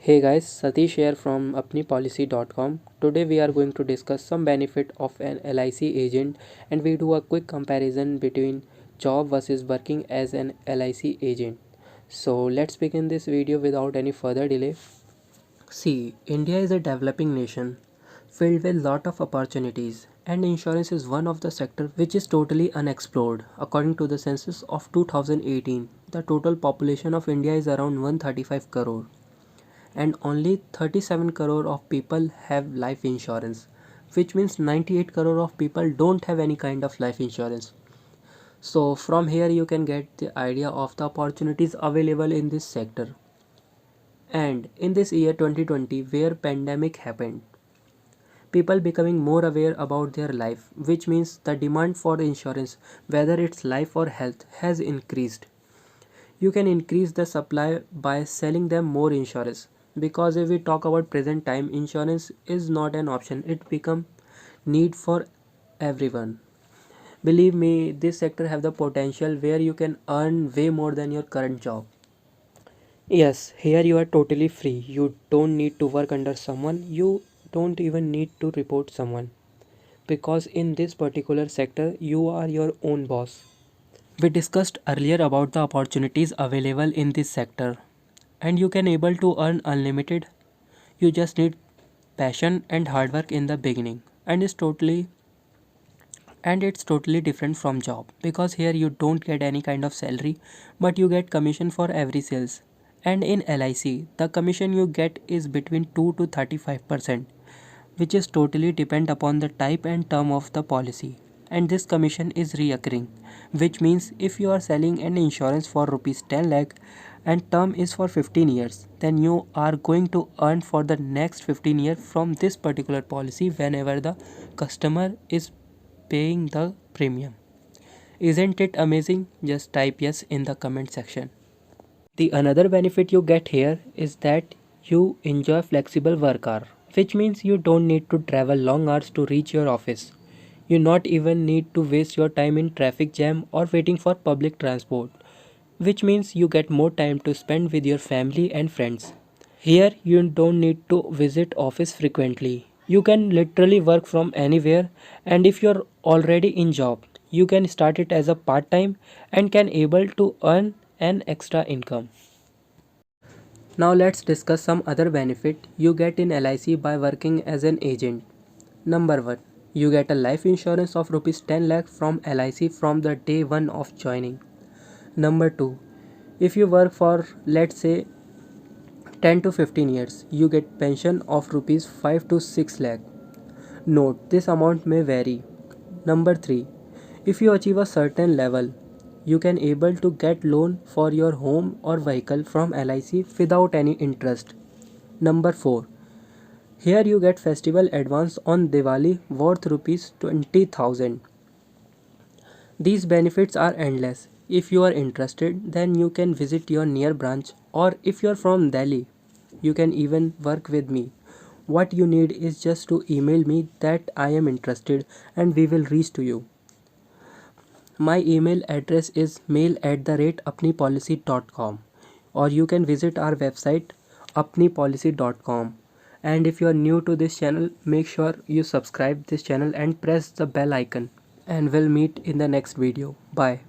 Hey guys, Satish here from apnipolicy.com. Today we are going to discuss some benefit of an LIC agent and we do a quick comparison between job versus working as an LIC agent. So let's begin this video without any further delay. See, India is a developing nation filled with lot of opportunities and insurance is one of the sector which is totally unexplored. According to the census of 2018, the total population of India is around 135 crore and only 37 crore of people have life insurance, which means 98 crore of people don't have any kind of life insurance. So from here you can get the idea of the opportunities available in this sector. And in this year 2020 where pandemic happened, people becoming more aware about their life, which means the demand for insurance, whether it's life or health, has increased. You can increase the supply by selling them more insurance, because if we talk about present time, insurance is not an option, it become need for everyone. Believe me, this sector have the potential where you can earn way more than your current job. Yes, here you are totally free. You don't need to work under someone, you don't even need to report someone, because in this particular sector you are your own boss. We discussed earlier about the opportunities available in this sector, and you can able to earn unlimited. You just need passion and hard work in the beginning, and it's totally different from job, because here you don't get any kind of salary, but you get commission for every sales. And in LIC the commission you get is between 2 to 35%, which is totally depend upon the type and term of the policy, and this commission is reoccurring, which means if you are selling an insurance for rupees 10 lakh and term is for 15 years, then you are going to earn for the next 15 years from this particular policy whenever the customer is paying the premium. Isn't it amazing? Just type yes in the comment section. The another benefit you get here is that you enjoy flexible work hour, which means you don't need to travel long hours to reach your office. You not even need to waste your time in traffic jam or waiting for public transport, which means you get more time to spend with your family and friends. Here you don't need to visit office frequently. You can literally work from anywhere, and if you're already in job, you can start it as a part time and can able to earn an extra income. Now let's discuss some other benefit you get in LIC by working as an agent. Number 1. You get a life insurance of rupees 10 lakh from LIC from the day 1 of joining. Number 2. If you work for let's say 10 to 15 years, you get pension of rupees 5 to 6 lakh. Note, this amount may vary. Number 3. If you achieve a certain level, you can able to get loan for your home or vehicle from LIC without any interest. Number 4. Here you get festival advance on Diwali worth rupees 20,000. These benefits are endless. If you are interested, then you can visit your near branch, or if you are from Delhi, you can even work with me. What you need is just to email me that I am interested and we will reach to you. My email address is mail@apnipolicy.com, or you can visit our website apnipolicy.com. And if you are new to this channel, make sure you subscribe this channel and press the bell icon, and we'll meet in the next video. Bye.